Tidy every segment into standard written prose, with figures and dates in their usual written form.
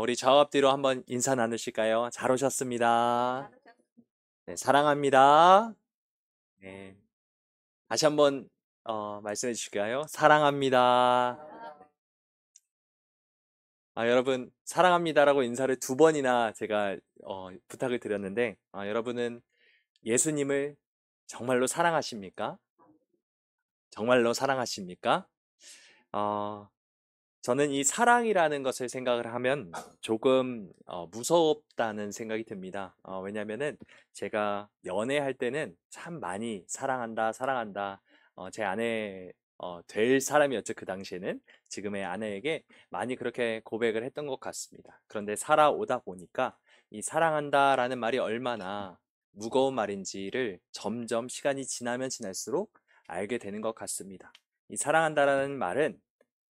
우리 좌우 앞뒤로 한번 인사 나누실까요? 잘 오셨습니다. 네, 사랑합니다. 네, 다시 한번 말씀해 주실까요? 사랑합니다. 여러분, 사랑합니다라고 인사를 두 번이나 제가 부탁을 드렸는데, 여러분은 예수님을 정말로 사랑하십니까? 정말로 사랑하십니까? 어, 저는 이 사랑이라는 것을 생각을 하면 조금 무섭다는 생각이 듭니다. 왜냐면은 제가 연애할 때는 참 많이 사랑한다, 사랑한다. 제 아내 될 사람이었죠. 그 당시에는 지금의 아내에게 많이 그렇게 고백을 했던 것 같습니다. 그런데 살아오다 보니까 이 사랑한다라는 말이 얼마나 무거운 말인지를 점점 시간이 지나면 지날수록 알게 되는 것 같습니다. 이 사랑한다라는 말은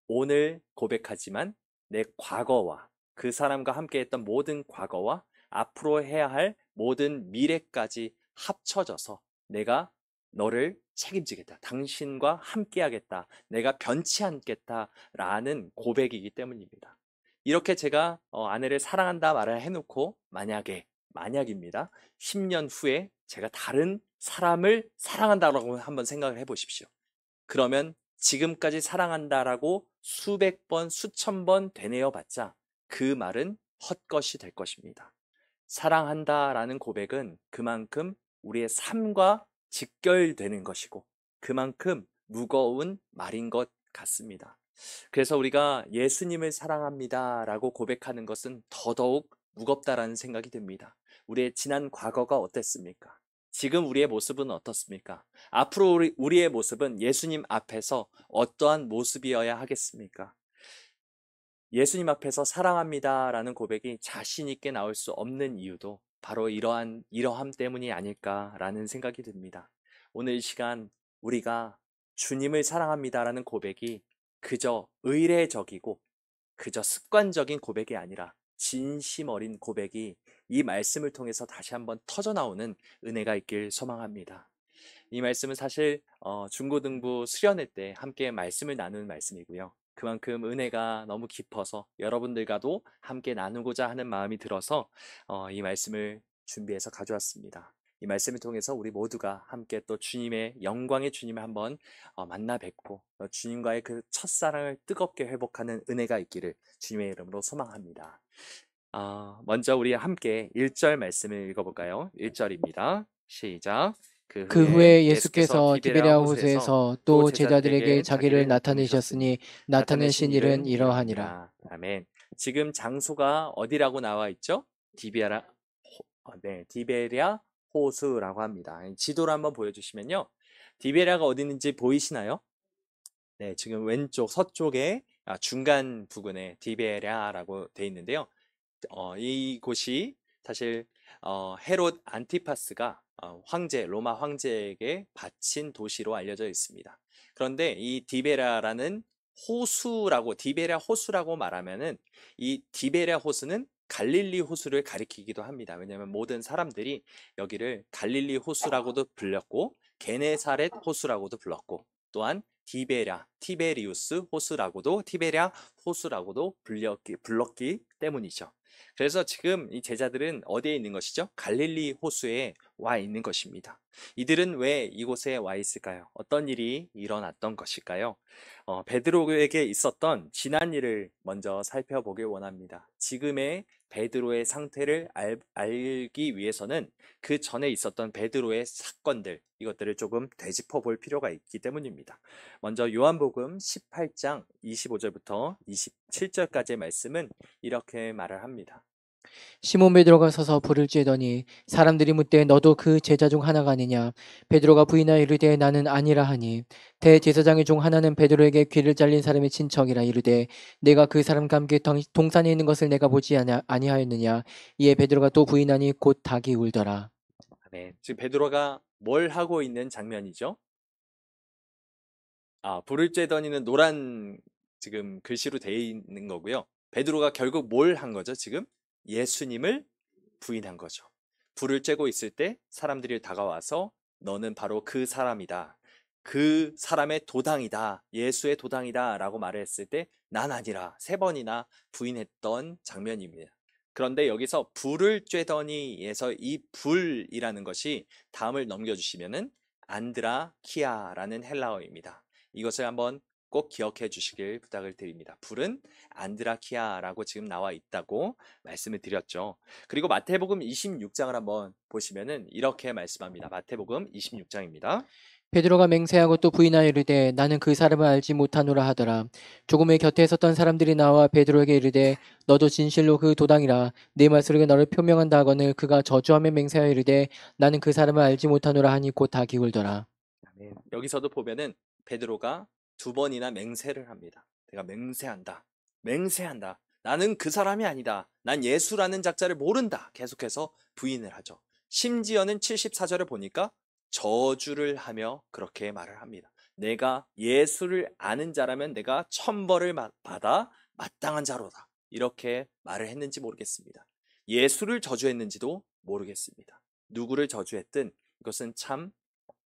오늘 고백하지만 내 과거와 그 사람과 함께 했던 모든 과거와 앞으로 해야 할 모든 미래까지 합쳐져서 내가 너를 책임지겠다. 당신과 함께 하겠다. 내가 변치 않겠다. 라는 고백이기 때문입니다. 이렇게 제가 아내를 사랑한다 말을 해놓고 만약입니다. 10년 후에 제가 다른 사람을 사랑한다라고 한번 생각을 해보십시오. 그러면 지금까지 사랑한다라고 수백 번, 수천 번 되뇌어 봤자 그 말은 헛것이 될 것입니다. 사랑한다라는 고백은 그만큼 우리의 삶과 직결되는 것이고 그만큼 무거운 말인 것 같습니다. 그래서 우리가 예수님을 사랑합니다라고 고백하는 것은 더더욱 무겁다라는 생각이 듭니다. 우리의 지난 과거가 어땠습니까? 지금 우리의 모습은 어떻습니까? 앞으로 우리의 모습은 예수님 앞에서 어떠한 모습이어야 하겠습니까? 예수님 앞에서 사랑합니다라는 고백이 자신 있게 나올 수 없는 이유도 바로 이러함 때문이 아닐까라는 생각이 듭니다. 오늘 이 시간 우리가 주님을 사랑합니다라는 고백이 그저 의례적이고 그저 습관적인 고백이 아니라 진심 어린 고백이 이 말씀을 통해서 다시 한번 터져 나오는 은혜가 있길 소망합니다. 이 말씀은 사실 중고등부 수련회 때 함께 말씀을 나누는 말씀이고요. 그만큼 은혜가 너무 깊어서 여러분들과도 함께 나누고자 하는 마음이 들어서 이 말씀을 준비해서 가져왔습니다. 이 말씀을 통해서 우리 모두가 함께 또 주님의 영광의 주님을 한번 만나 뵙고 주님과의 그 첫사랑을 뜨겁게 회복하는 은혜가 있기를 주님의 이름으로 소망합니다. 먼저 우리 함께 1절 말씀을 읽어볼까요? 1절입니다. 시작. 그 그 후에 후에 예수께서 예수께서 디베랴 디베랴 호수에서 호수에서 또 또 제자들에게 제자들에게 자기를 자기를 나타내셨으니 나타내셨으니 나타내신 나타내신 일은 일은 이러하니라. 이러하니라. 아멘. 지금 장소가 어디라고 나와 있죠? 디베랴 네, 디베랴 호수라고 합니다. 지도를 한번 보여주시면요. 디베랴가 어디 있는지 보이시나요? 네, 지금 왼쪽 서쪽에 중간 부근에 디베랴라고 돼 있는데요. 이곳이 사실 헤롯 안티파스가 로마 황제에게 바친 도시로 알려져 있습니다. 그런데 이 디베랴 호수라고 말하면은 이 디베랴 호수는 갈릴리 호수를 가리키기도 합니다. 왜냐하면 모든 사람들이 여기를 갈릴리 호수라고도 불렸고 게네사렛 호수라고도 불렀고 또한 티베랴 호수라고도 불렀기 때문이죠. 그래서 지금 이 제자들은 어디에 있는 것이죠? 갈릴리 호수에 와 있는 것입니다. 이들은 왜 이곳에 와 있을까요? 어떤 일이 일어났던 것일까요? 베드로에게 있었던 지난 일을 먼저 살펴보길 원합니다. 지금의 베드로의 상태를 알기 위해서는 그 전에 있었던 베드로의 사건들, 이것들을 조금 되짚어 볼 필요가 있기 때문입니다. 먼저 요한복음 18장 25절부터 27절까지의 말씀은 이렇게 말을 합니다. 시몬 베드로가 서서 불을 쬐더니 사람들이 묻되 너도 그 제자 중 하나가 아니냐. 베드로가 부인하여 이르되 나는 아니라 하니 대제사장의 중 하나는 베드로에게 귀를 잘린 사람의 친척이라 이르되 내가 그 사람과 함께 동산에 있는 것을 내가 보지 아니하였느냐. 이에 베드로가 또 부인하니 곧 닭이 울더라. 네, 지금 베드로가 뭘 하고 있는 장면이죠? 불을 쬐더니는 노란 지금 글씨로 되어 있는 거고요. 베드로가 결국 뭘 한 거죠, 지금? 예수님을 부인한 거죠. 불을 쬐고 있을 때 사람들이 다가와서 너는 바로 그 사람이다. 그 사람의 도당이다, 예수의 도당이다라고 말을 했을 때 난 아니라 세 번이나 부인했던 장면입니다. 그런데 여기서 불을 쬐더니에서 이 불이라는 것이 다음을 넘겨주시면은 안드라키아라는 헬라어입니다. 이것을 한번 꼭 기억해 주시길 부탁을 드립니다. 불은 안드라키아라고 지금 나와 있다고 말씀을 드렸죠. 그리고 마태복음 26장을 한번 보시면은 이렇게 말씀합니다. 마태복음 26장입니다. 베드로가 맹세하고 또 부인하여 이르되 나는 그 사람을 알지 못하노라 하더라. 조금의 곁에 섰던 사람들이 나와 베드로에게 이르되 너도 진실로 그 도당이라 내 말소리가 너를 표명한다 하거늘 그가 저주하며 맹세하여 이르되 나는 그 사람을 알지 못하노라 하니 곧 다 기울더라. 아멘. 여기서도 보면은 베드로가 두 번이나 맹세를 합니다. 내가 맹세한다. 맹세한다. 나는 그 사람이 아니다. 난 예수라는 작자를 모른다. 계속해서 부인을 하죠. 심지어는 74절을 보니까 저주를 하며 그렇게 말을 합니다. 내가 예수를 아는 자라면 내가 천벌을 받아 마땅한 자로다. 이렇게 말을 했는지 모르겠습니다. 예수를 저주했는지도 모르겠습니다. 누구를 저주했든 이것은 참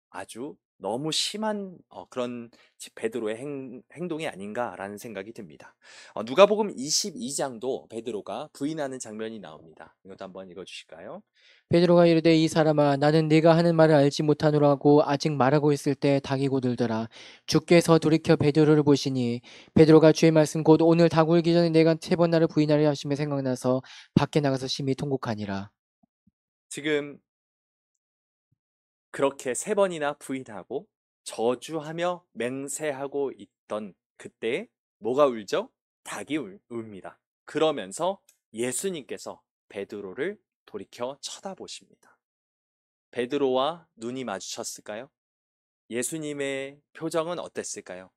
아주 너무 심한 그런 베드로의 행동이 아닌가라는 생각이 듭니다. 누가복음 22장도 베드로가 부인하는 장면이 나옵니다. 이것도 한번 읽어주실까요? 베드로가 이르되 이 사람아 나는 네가 하는 말을 알지 못하노라 하고 아직 말하고 있을 때 닭이 고들더라. 주께서 돌이켜 베드로를 보시니 베드로가 주의 말씀 곧 오늘 닭 울기 전에 내가 세 번 나를 부인하려 하심에 생각나서 밖에 나가서 심히 통곡하니라. 지금 그렇게 세 번이나 부인하고 저주하며 맹세하고 있던 그때 뭐가 울죠? 닭이 웁니다. 그러면서 예수님께서 베드로를 돌이켜 쳐다보십니다. 베드로와 눈이 마주쳤을까요? 예수님의 표정은 어땠을까요?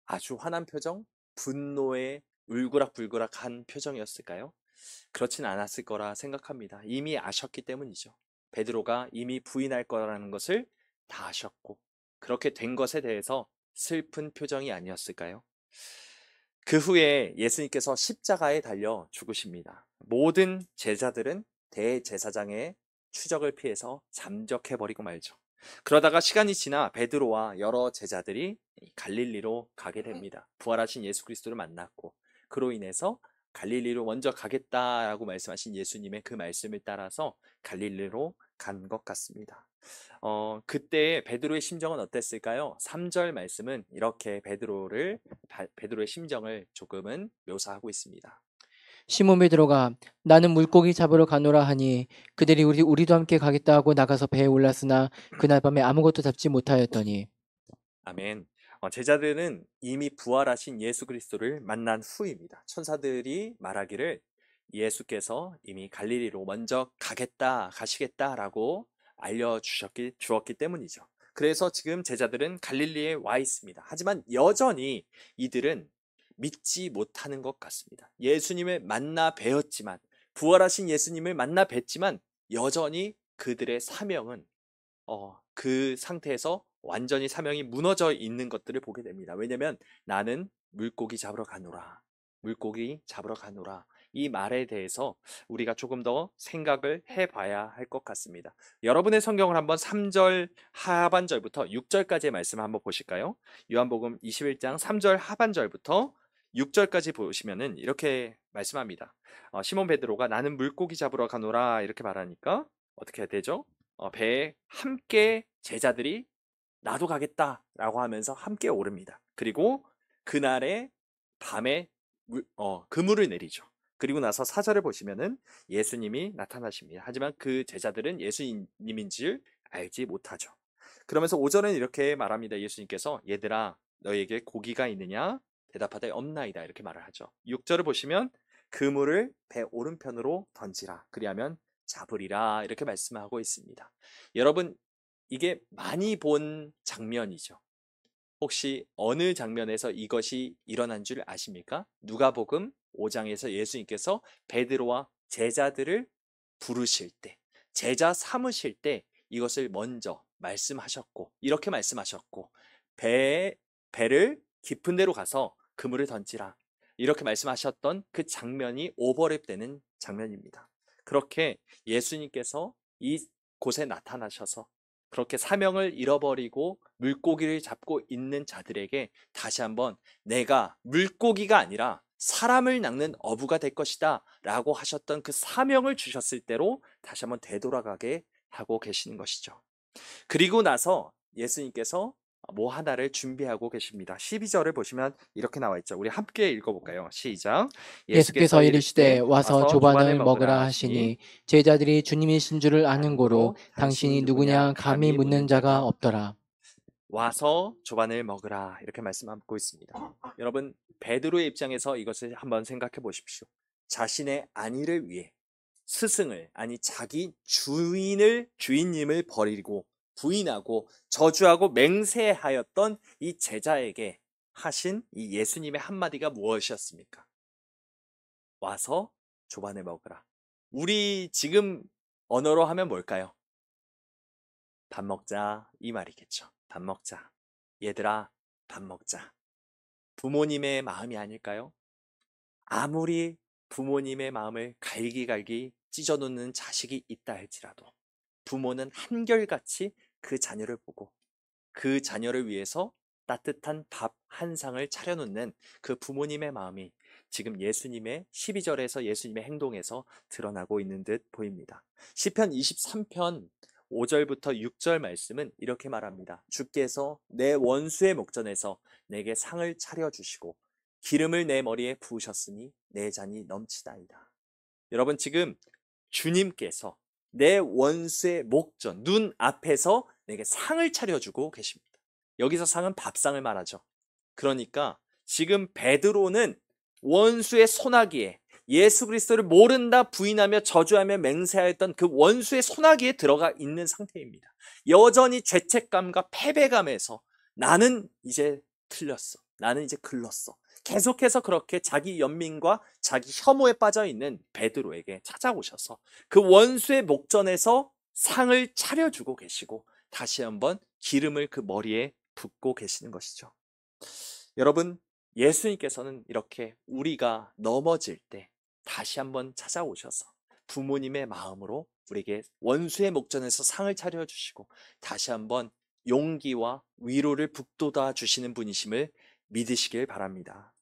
아주 환한 표정? 분노의 울그락불그락한 표정이었을까요? 그렇진 않았을 거라 생각합니다. 이미 아셨기 때문이죠. 베드로가 이미 부인할 거라는 것을 다 아셨고, 그렇게 된 것에 대해서 슬픈 표정이 아니었을까요? 그 후에 예수님께서 십자가에 달려 죽으십니다. 모든 제자들은 대제사장의 추적을 피해서 잠적해버리고 말죠. 그러다가 시간이 지나 베드로와 여러 제자들이 갈릴리로 가게 됩니다. 부활하신 예수 그리스도를 만났고, 그로 인해서 갈릴리로 먼저 가겠다라고 말씀하신 예수님의 그 말씀을 따라서 갈릴리로 간 것 같습니다. 그때 베드로의 심정은 어땠을까요? 3절 말씀은 이렇게 베드로의 심정을 조금은 묘사하고 있습니다. 시몬 베드로가 나는 물고기 잡으러 가노라 하니 그들이 우리도 함께 가겠다 하고 나가서 배에 올랐으나 그날 밤에 아무것도 잡지 못하였더니 아멘. 제자들은 이미 부활하신 예수 그리스도를 만난 후입니다. 천사들이 말하기를 예수께서 이미 갈릴리로 먼저 가시겠다라고 주었기 때문이죠. 그래서 지금 제자들은 갈릴리에 와 있습니다. 하지만 여전히 이들은 믿지 못하는 것 같습니다. 예수님을 만나 뵈었지만, 부활하신 예수님을 만나 뵀지만, 여전히 그들의 사명은 그 상태에서 완전히 사명이 무너져 있는 것들을 보게 됩니다. 왜냐면 나는 물고기 잡으러 가노라. 물고기 잡으러 가노라. 이 말에 대해서 우리가 조금 더 생각을 해봐야 할 것 같습니다. 여러분의 성경을 한번 3절 하반절부터 6절까지의 말씀 한번 보실까요? 요한복음 21장 3절 하반절부터 6절까지 보시면은 이렇게 말씀합니다. 시몬 베드로가 나는 물고기 잡으러 가노라 이렇게 말하니까 어떻게 되죠? 배에 함께 제자들이 나도 가겠다라고 하면서 함께 오릅니다. 그리고 그날의 밤에 그물을 내리죠. 그리고 나서 사절을 보시면은 예수님이 나타나십니다. 하지만 그 제자들은 예수님인 줄 알지 못하죠. 그러면서 5절은 이렇게 말합니다. 예수님께서 얘들아 너에게 고기가 있느냐? 대답하되 없나이다 이렇게 말을 하죠. 6절을 보시면 그물을 배 오른편으로 던지라 그리하면 잡으리라 이렇게 말씀하고 있습니다. 여러분 이게 많이 본 장면이죠. 혹시 어느 장면에서 이것이 일어난 줄 아십니까? 누가복음 5장에서 예수님께서 베드로와 제자들을 부르실 때, 제자 삼으실 때 이것을 먼저 말씀하셨고, 이렇게 말씀하셨고, 배를 깊은 데로 가서 그물을 던지라. 이렇게 말씀하셨던 그 장면이 오버랩되는 장면입니다. 그렇게 예수님께서 이 곳에 나타나셔서 그렇게 사명을 잃어버리고 물고기를 잡고 있는 자들에게 다시 한번 내가 물고기가 아니라 사람을 낚는 어부가 될 것이다 라고 하셨던 그 사명을 주셨을 때로 다시 한번 되돌아가게 하고 계시는 것이죠. 그리고 나서 예수님께서 뭐 하나를 준비하고 계십니다. 12절을 보시면 이렇게 나와 있죠. 우리 함께 읽어볼까요? 시작. 예수께서 예수께서 이르시되 이르시되 와서 와서 조반을 조반을 먹으라 먹으라 하시니 하시니 제자들이 주님이신 줄을 아는 고로 아는고로 당신이 당신이 누구냐 누구냐 감히 감히 묻는 묻는 자가 자가 없더라. 와서 조반을 먹으라 이렇게 말씀하고 있습니다. 여러분 베드로의 입장에서 이것을 한번 생각해 보십시오. 자신의 안위를 위해 스승을 아니 자기 주인님을 버리고 부인하고 저주하고 맹세하였던 이 제자에게 하신 이 예수님의 한마디가 무엇이었습니까? 와서 조반을 먹으라. 우리 지금 언어로 하면 뭘까요? 밥 먹자 이 말이겠죠. 밥 먹자. 얘들아 밥 먹자. 부모님의 마음이 아닐까요? 아무리 부모님의 마음을 갈기갈기 찢어놓는 자식이 있다 할지라도 부모는 한결같이 그 자녀를 보고 그 자녀를 위해서 따뜻한 밥 한 상을 차려놓는 그 부모님의 마음이 지금 예수님의 12절에서 예수님의 행동에서 드러나고 있는 듯 보입니다. 시편 23편 5절부터 6절 말씀은 이렇게 말합니다. 주께서 내 원수의 목전에서 내게 상을 차려주시고 기름을 내 머리에 부으셨으니 내 잔이 넘치다이다. 여러분 지금 주님께서 내 원수의 목전, 눈 앞에서 내게 상을 차려주고 계십니다. 여기서 상은 밥상을 말하죠. 그러니까 지금 베드로는 원수의 손아귀에 예수 그리스도를 모른다 부인하며 저주하며 맹세하였던 그 원수의 손아귀에 들어가 있는 상태입니다. 여전히 죄책감과 패배감에서 나는 이제 틀렸어. 나는 이제 글렀어. 계속해서 그렇게 자기 연민과 자기 혐오에 빠져 있는 베드로에게 찾아오셔서 그 원수의 목전에서 상을 차려주고 계시고 다시 한번 기름을 그 머리에 붓고 계시는 것이죠. 여러분, 예수님께서는 이렇게 우리가 넘어질 때 다시 한번 찾아오셔서 부모님의 마음으로 우리에게 원수의 목전에서 상을 차려주시고 다시 한번 용기와 위로를 북돋아 주시는 분이심을 믿으시길 바랍니다.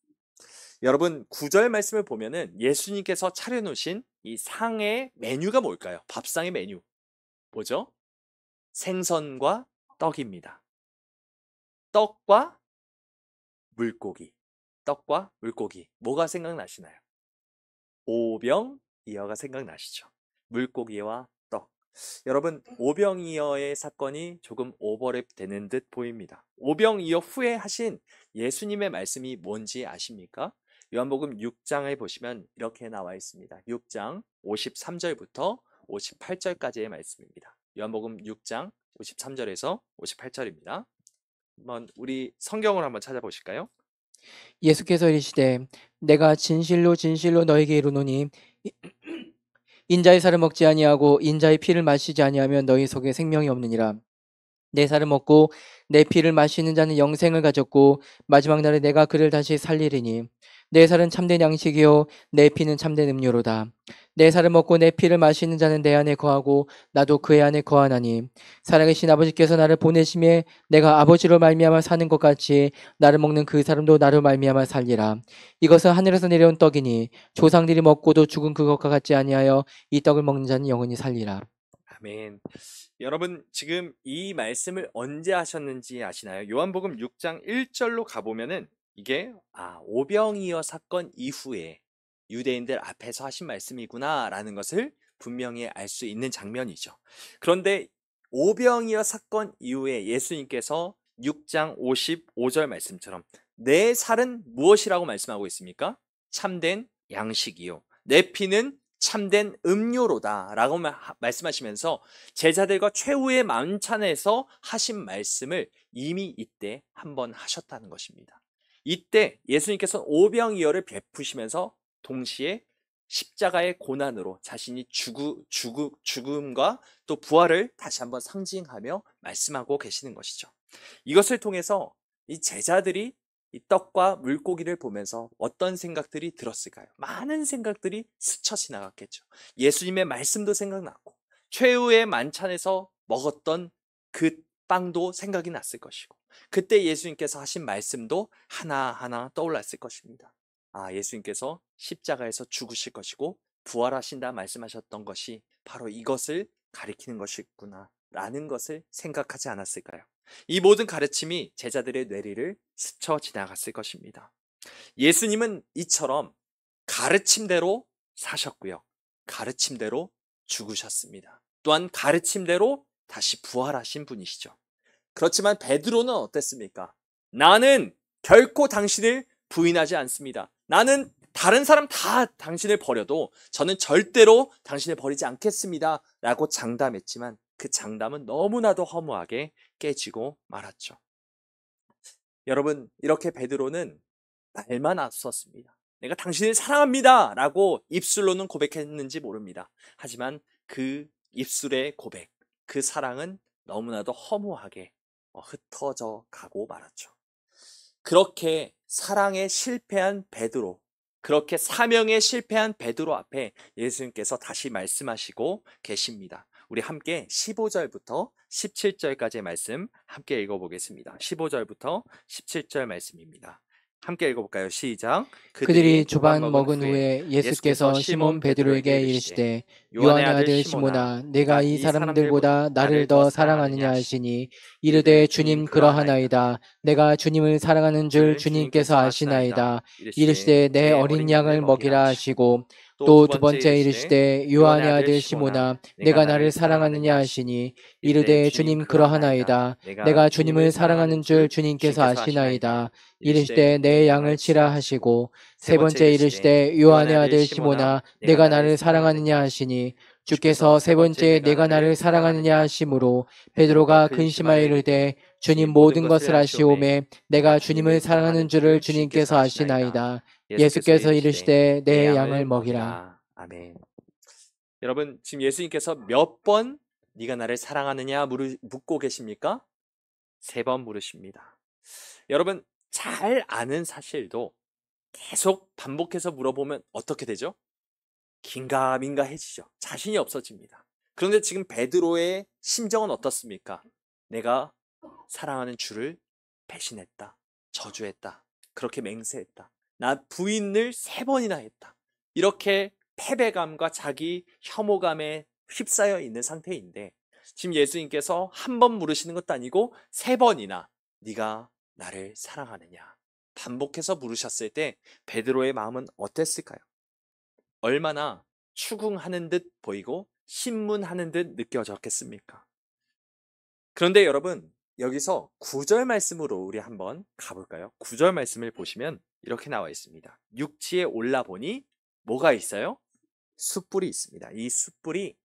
여러분 9절 말씀을 보면은 예수님께서 차려놓으신 이 상의 메뉴가 뭘까요? 밥상의 메뉴 뭐죠? 생선과 떡입니다. 떡과 물고기. 떡과 물고기. 뭐가 생각나시나요? 오병이어가 생각나시죠? 물고기와 떡. 여러분 오병이어의 사건이 조금 오버랩 되는 듯 보입니다. 오병이어 후에 하신 예수님의 말씀이 뭔지 아십니까? 요한복음 6장을 보시면 이렇게 나와 있습니다. 6장 53절부터 58절까지의 말씀입니다. 요한복음 6장 53절에서 58절입니다. 한번 우리 성경을 한번 찾아보실까요? 예수께서 이르시되 내가 진실로 진실로 너에게 이르노니 인자의 살을 먹지 아니하고 인자의 피를 마시지 아니하면 너희 속에 생명이 없느니라. 내 살을 먹고 내 피를 마시는 자는 영생을 가졌고 마지막 날에 내가 그를 다시 살리리니 내 살은 참된 양식이요 내 피는 참된 음료로다. 내 살을 먹고 내 피를 마시는 자는 내 안에 거하고 나도 그의 안에 거하나니 살아계신 아버지께서 나를 보내심에 내가 아버지로 말미암아 사는 것 같이 나를 먹는 그 사람도 나로 말미암아 살리라. 이것은 하늘에서 내려온 떡이니 조상들이 먹고도 죽은 그것과 같지 아니하여 이 떡을 먹는 자는 영원히 살리라. 아멘. 여러분 지금 이 말씀을 언제 하셨는지 아시나요? 요한복음 6장 1절로 가보면은 이게 오병이어 사건 이후에 유대인들 앞에서 하신 말씀이구나 라는 것을 분명히 알 수 있는 장면이죠. 그런데 오병이어 사건 이후에 예수님께서 6장 55절 말씀처럼 내 살은 무엇이라고 말씀하고 있습니까? 참된 양식이요 내 피는 참된 음료로다 라고 말씀하시면서 제자들과 최후의 만찬에서 하신 말씀을 이미 이때 한번 하셨다는 것입니다. 이때 예수님께서 오병이어를 베푸시면서 동시에 십자가의 고난으로 자신이 죽음과 또 부활을 다시 한번 상징하며 말씀하고 계시는 것이죠. 이것을 통해서 이 제자들이 이 떡과 물고기를 보면서 어떤 생각들이 들었을까요? 많은 생각들이 스쳐 지나갔겠죠. 예수님의 말씀도 생각났고 최후의 만찬에서 먹었던 그 빵도 생각이 났을 것이고 그때 예수님께서 하신 말씀도 하나하나 떠올랐을 것입니다. 아, 예수님께서 십자가에서 죽으실 것이고 부활하신다 말씀하셨던 것이 바로 이것을 가리키는 것이구나 라는 것을 생각하지 않았을까요? 이 모든 가르침이 제자들의 뇌리를 스쳐 지나갔을 것입니다. 예수님은 이처럼 가르침대로 사셨고요. 가르침대로 죽으셨습니다. 또한 가르침대로 다시 부활하신 분이시죠. 그렇지만 베드로는 어땠습니까? 나는 결코 당신을 부인하지 않습니다. 나는 다른 사람 다 당신을 버려도 저는 절대로 당신을 버리지 않겠습니다. 라고 장담했지만 그 장담은 너무나도 허무하게 깨지고 말았죠. 여러분, 이렇게 베드로는 말만 앞섰습니다. 내가 당신을 사랑합니다. 라고 입술로는 고백했는지 모릅니다. 하지만 그 입술의 고백, 그 사랑은 너무나도 허무하게 흩어져 가고 말았죠. 그렇게 사랑에 실패한 베드로, 그렇게 사명에 실패한 베드로 앞에 예수님께서 다시 말씀하시고 계십니다. 우리 함께 15절부터 17절까지의 말씀 함께 읽어보겠습니다. 15절부터 17절 말씀입니다. 함께 읽어볼까요? 시작. 그들이 두반 먹은 후에 예수께서 시몬 베드로에게 이르시되 요한의 아들 시몬아 내가 이 사람들보다 나를 더 사랑하느냐 하시니 이르되 주님 그러하나이다. 내가 주님을 사랑하는 줄 주님께서 아시나이다. 이르시되 내 어린 양을 먹이라 하시고 또 두 번째 이르시되 요한의 아들 시몬아 내가 나를 사랑하느냐 하시니 이르되 주님 그러하나이다. 내가 주님을 사랑하는 줄 주님께서 아시나이다. 이르시되 내 양을 치라 하시고 세 번째 이르시되 요한의 아들 시몬아 내가 나를 사랑하느냐 하시니 주께서 세 번째 내가 나를 사랑하느냐 하심으로 베드로가 근심하여 이르되 주님 모든 것을 아시오매 내가 주님을 사랑하는 줄을 주님께서 아시나이다. 예수께서 이르시되 내 양을 먹이라. 아멘. 여러분, 지금 예수님께서 몇 번 네가 나를 사랑하느냐 묻고 계십니까? 3번 물으십니다. 여러분, 잘 아는 사실도 계속 반복해서 물어보면 어떻게 되죠? 긴가민가해지죠. 자신이 없어집니다. 그런데 지금 베드로의 심정은 어떻습니까? 내가 사랑하는 주를 배신했다. 저주했다. 그렇게 맹세했다. 나 부인을 3번이나 했다. 이렇게 패배감과 자기 혐오감에 휩싸여 있는 상태인데 지금 예수님께서 한 번 물으시는 것도 아니고 3번이나 네가 나를 사랑하느냐 반복해서 물으셨을 때 베드로의 마음은 어땠을까요? 얼마나 추궁하는 듯 보이고 신문하는 듯 느껴졌겠습니까? 그런데 여러분, 여기서 9절 말씀으로 우리 한번 가볼까요? 9절 말씀을 보시면 이렇게 나와 있습니다. 육지에 올라보니 뭐가 있어요? 숯불이 있습니다. 이 숯불이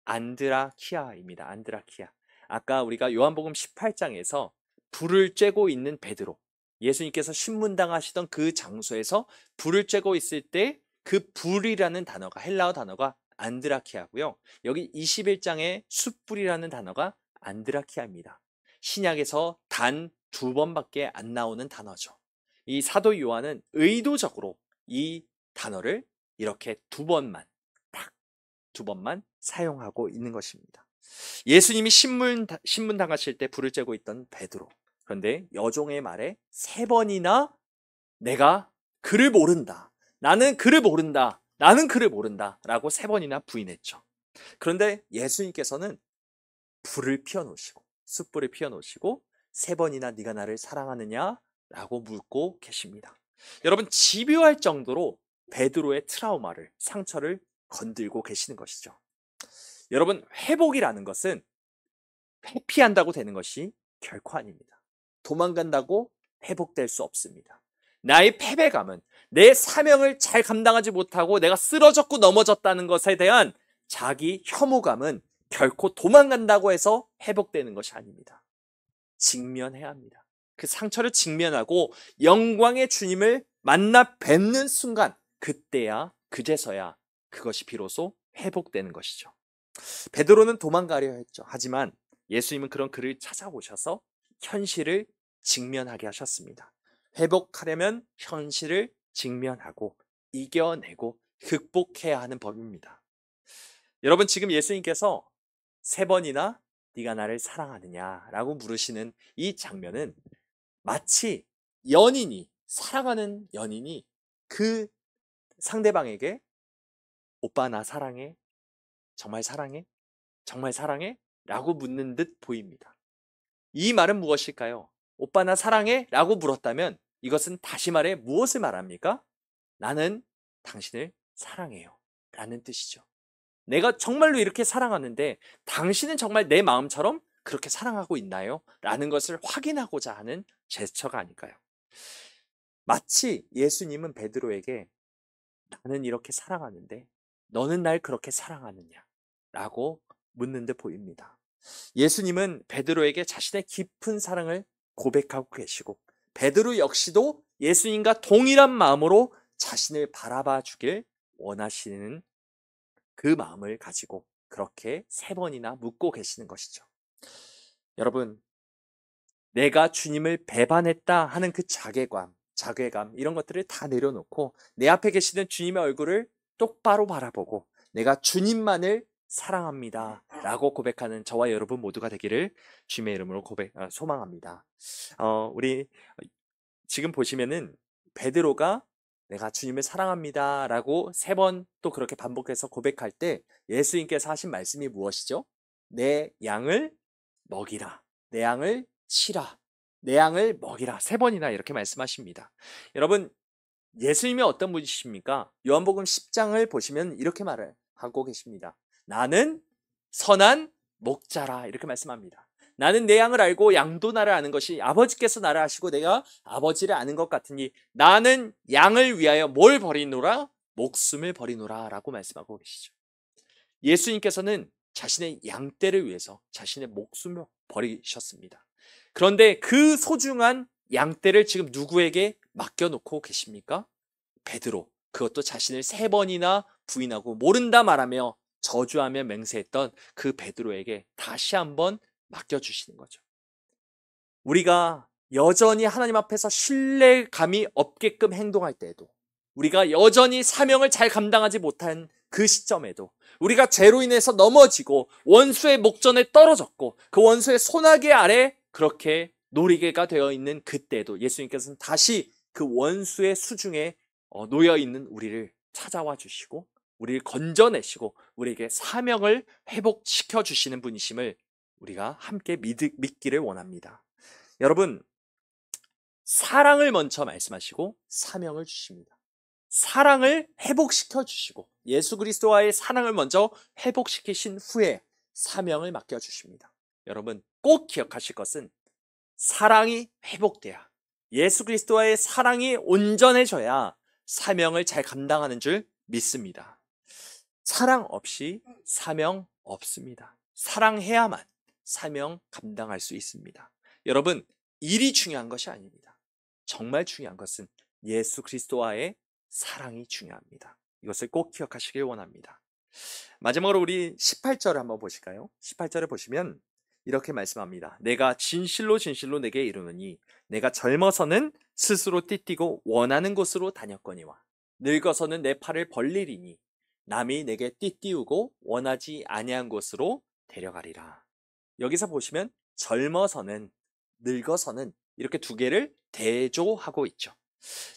안드라키아입니다. 안드라키아. 아까 우리가 요한복음 18장에서 불을 쬐고 있는 베드로, 예수님께서 신문당하시던 그 장소에서 불을 쬐고 있을 때 그 불이라는 단어가, 헬라어 단어가 안드라키아고요. 여기 21장의 숯불이라는 단어가 안드라키아입니다. 신약에서 단 2번밖에 안 나오는 단어죠. 이 사도 요한은 의도적으로 이 단어를 이렇게 2번만, 딱 2번만 사용하고 있는 것입니다. 예수님이 신문당하실 때 불을 쬐고 있던 베드로. 그런데 여종의 말에 3번이나 내가 그를 모른다. 나는 그를 모른다. 나는 그를 모른다. 라고 3번이나 부인했죠. 그런데 예수님께서는 불을 피워놓으시고 숯불을 피워놓으시고 3번이나 네가 나를 사랑하느냐? 라고 묻고 계십니다. 여러분, 집요할 정도로 베드로의 트라우마를, 상처를 건들고 계시는 것이죠. 여러분, 회복이라는 것은 회피한다고 되는 것이 결코 아닙니다. 도망간다고 회복될 수 없습니다. 나의 패배감은 내 사명을 잘 감당하지 못하고 내가 쓰러졌고 넘어졌다는 것에 대한 자기 혐오감은 결코 도망간다고 해서 회복되는 것이 아닙니다. 직면해야 합니다. 그 상처를 직면하고 영광의 주님을 만나 뵙는 순간 그때야, 그제서야 그것이 비로소 회복되는 것이죠. 베드로는 도망가려 했죠. 하지만 예수님은 그런 그를 찾아오셔서 현실을 직면하게 하셨습니다. 회복하려면 현실을 직면하고 이겨내고 극복해야 하는 법입니다. 여러분, 지금 예수님께서 3번이나 네가 나를 사랑하느냐라고 물으시는 이 장면은 마치 연인이, 사랑하는 연인이 그 상대방에게 오빠 나 사랑해? 정말 사랑해? 정말 사랑해? 라고 묻는 듯 보입니다. 이 말은 무엇일까요? 오빠 나 사랑해? 라고 물었다면 이것은 다시 말해 무엇을 말합니까? 나는 당신을 사랑해요. 라는 뜻이죠. 내가 정말로 이렇게 사랑하는데 당신은 정말 내 마음처럼 그렇게 사랑하고 있나요? 라는 것을 확인하고자 하는 제스처가 아닐까요? 마치 예수님은 베드로에게 나는 이렇게 사랑하는데 너는 날 그렇게 사랑하느냐? 라고 묻는 듯 보입니다. 예수님은 베드로에게 자신의 깊은 사랑을 고백하고 계시고 베드로 역시도 예수님과 동일한 마음으로 자신을 바라봐 주길 원하시는 그 마음을 가지고 그렇게 3번이나 묻고 계시는 것이죠. 여러분, 내가 주님을 배반했다 하는 그 자괴감 이런 것들을 다 내려놓고 내 앞에 계시는 주님의 얼굴을 똑바로 바라보고 내가 주님만을 사랑합니다 라고 고백하는 저와 여러분 모두가 되기를 주님의 이름으로 소망합니다. 우리 지금 보시면은 베드로가 내가 주님을 사랑합니다 라고 3번 또 그렇게 반복해서 고백할 때 예수님께서 하신 말씀이 무엇이죠? 내 양을 먹이라, 내 양을 치라, 내 양을 먹이라 3번이나 이렇게 말씀하십니다. 여러분, 예수님이 어떤 분이십니까? 요한복음 10장을 보시면 이렇게 말을 하고 계십니다. 나는 선한 목자라 이렇게 말씀합니다. 나는 내 양을 알고 양도 나를 아는 것이 아버지께서 나를 아시고 내가 아버지를 아는 것 같으니 나는 양을 위하여 뭘 버리노라? 목숨을 버리노라 라고 말씀하고 계시죠. 예수님께서는 자신의 양떼를 위해서 자신의 목숨을 버리셨습니다. 그런데 그 소중한 양떼를 지금 누구에게 맡겨놓고 계십니까? 베드로, 그것도 자신을 3번이나 부인하고 모른다 말하며 저주하며 맹세했던 그 베드로에게 다시 한번 맡겨주시는 거죠. 우리가 여전히 하나님 앞에서 신뢰감이 없게끔 행동할 때에도 우리가 여전히 사명을 잘 감당하지 못한 그 시점에도 우리가 죄로 인해서 넘어지고 원수의 목전에 떨어졌고 그 원수의 소나기 아래 그렇게 놀이개가 되어 있는 그때도 예수님께서는 다시 그 원수의 수중에 놓여 있는 우리를 찾아와 주시고 우리를 건져내시고 우리에게 사명을 회복시켜 주시는 분이심을 우리가 함께 믿기를 원합니다. 여러분, 사랑을 먼저 말씀하시고 사명을 주십니다. 사랑을 회복시켜 주시고 예수 그리스도와의 사랑을 먼저 회복시키신 후에 사명을 맡겨 주십니다. 여러분, 꼭 기억하실 것은 사랑이 회복돼야, 예수 그리스도와의 사랑이 온전해져야 사명을 잘 감당하는 줄 믿습니다. 사랑 없이 사명 없습니다. 사랑해야만 사명 감당할 수 있습니다. 여러분, 일이 중요한 것이 아닙니다. 정말 중요한 것은 예수 그리스도와의 사랑이 중요합니다. 이것을 꼭 기억하시길 원합니다. 마지막으로 우리 18절을 한번 보실까요? 18절을 보시면 이렇게 말씀합니다. 내가 진실로 진실로 내게 이르노니 내가 젊어서는 스스로 띠띠고 원하는 곳으로 다녔거니와 늙어서는 내 팔을 벌리리니 남이 내게 띠띠우고 원하지 아니한 곳으로 데려가리라. 여기서 보시면 젊어서는, 늙어서는 이렇게 두 개를 대조하고 있죠.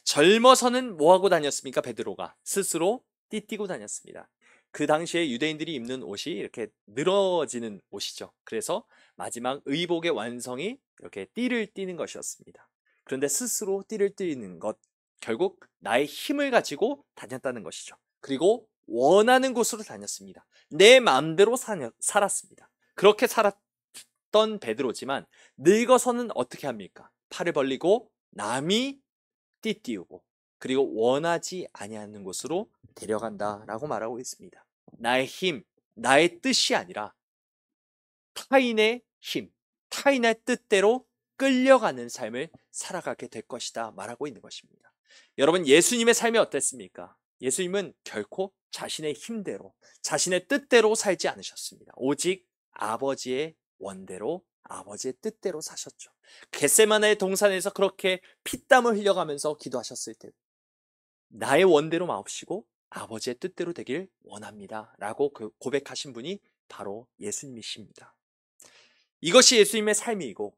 젊어서는 뭐하고 다녔습니까? 베드로가 스스로 띠띠고 다녔습니다. 그 당시에 유대인들이 입는 옷이 이렇게 늘어지는 옷이죠. 그래서 마지막 의복의 완성이 이렇게 띠를 띠는 것이었습니다. 그런데 스스로 띠를 띠는 것, 결국 나의 힘을 가지고 다녔다는 것이죠. 그리고 원하는 곳으로 다녔습니다. 내 마음대로 살았습니다. 그렇게 살았던 베드로지만 늙어서는 어떻게 합니까? 팔을 벌리고 남이 띠띠우고 그리고 원하지 아니하는 곳으로 데려간다라고 말하고 있습니다. 나의 힘, 나의 뜻이 아니라 타인의 힘, 타인의 뜻대로 끌려가는 삶을 살아가게 될 것이다 말하고 있는 것입니다. 여러분, 예수님의 삶이 어땠습니까? 예수님은 결코 자신의 힘대로, 자신의 뜻대로 살지 않으셨습니다. 오직 아버지의 원대로, 아버지의 뜻대로 사셨죠. 겟세마네 동산에서 그렇게 피땀을 흘려가면서 기도하셨을 때 나의 원대로 마옵시고 아버지의 뜻대로 되길 원합니다 라고 고백하신 분이 바로 예수님이십니다. 이것이 예수님의 삶이고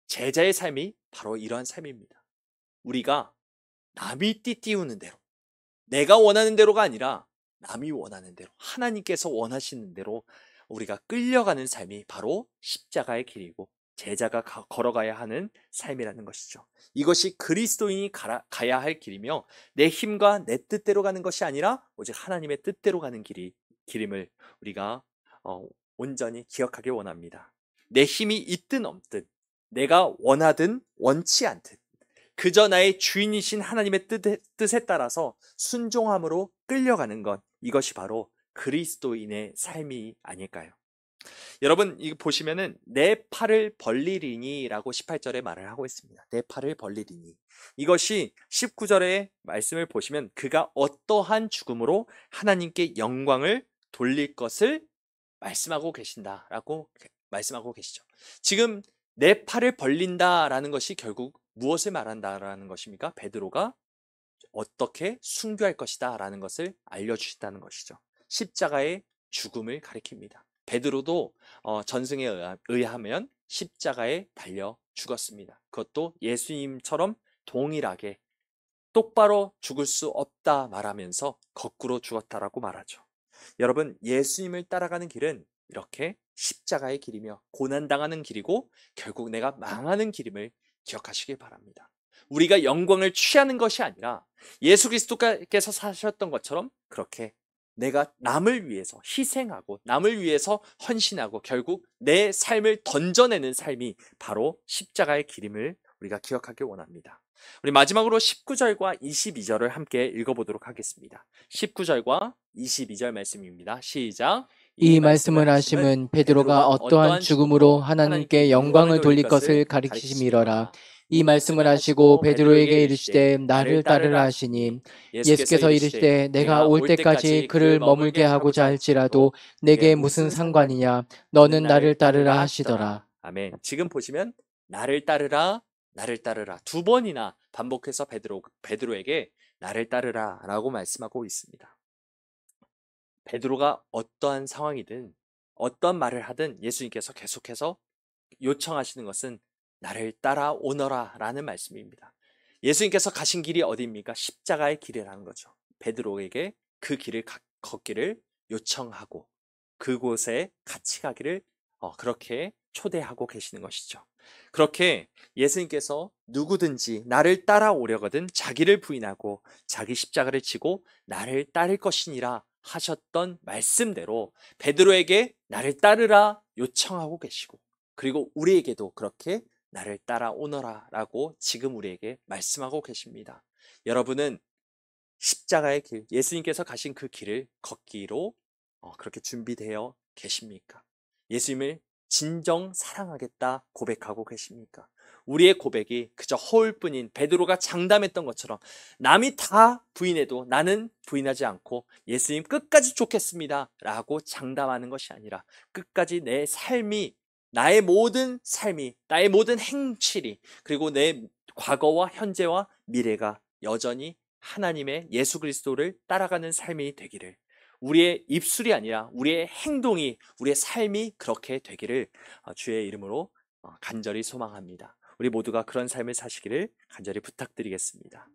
제자의 삶이 바로 이러한 삶입니다. 우리가 남이 띠띠우는 대로, 내가 원하는 대로가 아니라 남이 원하는 대로, 하나님께서 원하시는 대로 우리가 끌려가는 삶이 바로 십자가의 길이고 제자가 걸어가야 하는 삶이라는 것이죠. 이것이 그리스도인이 가야 할 길이며 내 힘과 내 뜻대로 가는 것이 아니라 오직 하나님의 뜻대로 가는 길임을 우리가 온전히 기억하기 원합니다. 내 힘이 있든 없든, 내가 원하든 원치 않든 그저 나의 주인이신 하나님의 뜻에 따라서 순종함으로 끌려가는 것, 이것이 바로 그리스도인의 삶이 아닐까요? 여러분, 이거 보시면은 내 팔을 벌리리니 라고 18절에 말을 하고 있습니다. 내 팔을 벌리리니. 이것이 19절의 말씀을 보시면 그가 어떠한 죽음으로 하나님께 영광을 돌릴 것을 말씀하고 계신다라고 말씀하고 계시죠. 지금 내 팔을 벌린다라는 것이 결국 무엇을 말한다라는 것입니까? 베드로가 어떻게 순교할 것이다 라는 것을 알려주신다는 것이죠. 십자가의 죽음을 가리킵니다. 베드로도 전승에 의하면 십자가에 달려 죽었습니다. 그것도 예수님처럼 동일하게 똑바로 죽을 수 없다 말하면서 거꾸로 죽었다라고 말하죠. 여러분, 예수님을 따라가는 길은 이렇게 십자가의 길이며 고난당하는 길이고 결국 내가 망하는 길임을 기억하시길 바랍니다. 우리가 영광을 취하는 것이 아니라 예수 그리스도께서 사셨던 것처럼 그렇게 내가 남을 위해서 희생하고 남을 위해서 헌신하고 결국 내 삶을 던져내는 삶이 바로 십자가의 길임을 우리가 기억하길 원합니다. 우리 마지막으로 19절과 22절을 함께 읽어보도록 하겠습니다. 19절과 22절 말씀입니다. 시작. 이 말씀을 하심은 베드로가 어떠한 죽음으로 하나님께 영광을 돌릴 것을 가리키심이러라. 이 말씀을 하시고 베드로에게 이르시되 나를 따르라 하시니 예수께서 이르시되 내가 올 때까지 그를 머물게 하고자 할지라도 내게 무슨 상관이냐 너는 나를 따르라 하시더라. 아멘. 지금 보시면 나를 따르라 나를 따르라 두 번이나 반복해서 베드로에게 나를 따르라 라고 말씀하고 있습니다. 베드로가 어떠한 상황이든 어떠한 말을 하든 예수님께서 계속해서 요청하시는 것은 나를 따라오너라 라는 말씀입니다. 예수님께서 가신 길이 어디입니까? 십자가의 길이라는 거죠. 베드로에게 그 길을 걷기를 요청하고 그곳에 같이 가기를 그렇게 초대하고 계시는 것이죠. 그렇게 예수님께서 누구든지 나를 따라오려거든 자기를 부인하고 자기 십자가를 지고 나를 따를 것이니라 하셨던 말씀대로 베드로에게 나를 따르라 요청하고 계시고 그리고 우리에게도 그렇게 나를 따라오너라 라고 지금 우리에게 말씀하고 계십니다. 여러분은 십자가의 길, 예수님께서 가신 그 길을 걷기로 그렇게 준비되어 계십니까? 예수님을 진정 사랑하겠다 고백하고 계십니까? 우리의 고백이 그저 허울뿐인 베드로가 장담했던 것처럼 남이 다 부인해도 나는 부인하지 않고 예수님 끝까지 쫓겠습니다 라고 장담하는 것이 아니라 끝까지 내 삶이 나의 모든 삶이 나의 모든 행실이 그리고 내 과거와 현재와 미래가 여전히 하나님의 예수 그리스도를 따라가는 삶이 되기를 우리의 입술이 아니라 우리의 행동이 우리의 삶이 그렇게 되기를 주의 이름으로 간절히 소망합니다. 우리 모두가 그런 삶을 사시기를 간절히 부탁드리겠습니다.